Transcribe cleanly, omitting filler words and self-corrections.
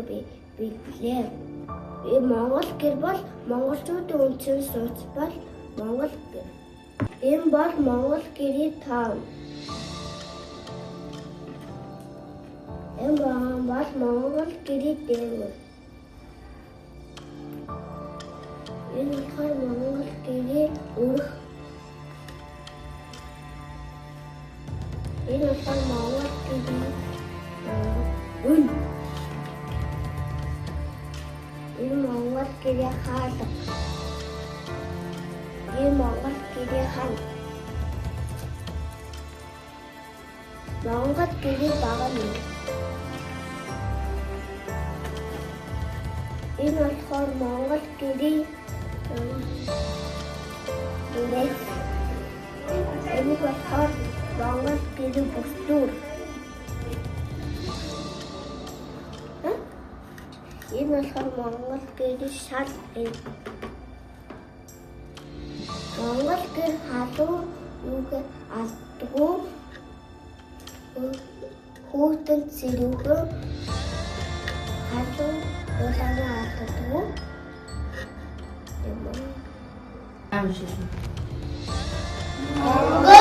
билээ. Монгол гэр бол монголчуудын үндсэн сууц бол монгол гэр. Энэ бол монгол гэрийн тоон. Энэ бол монгол гэрийн дээгүүр. Энэ болохоор монгол гэрийн өрх. Энэ болохоор монгол гэрийн үн. Энэ монгол гэрийн хаалга. Энэ монгол гэрийн хан. Монгол гэрийн багам. Энэ болохоор монгол гэрийн үрэс. Энэ болохоор монгол гэрийн бүсдүүр. Энэ болохоор монгол гэрийн шал. Монгол гэр халуун юуг алдгүй хүүтэн зэрүүгөө халуун улаанаа алддаггүй. Аим шиг. Монгол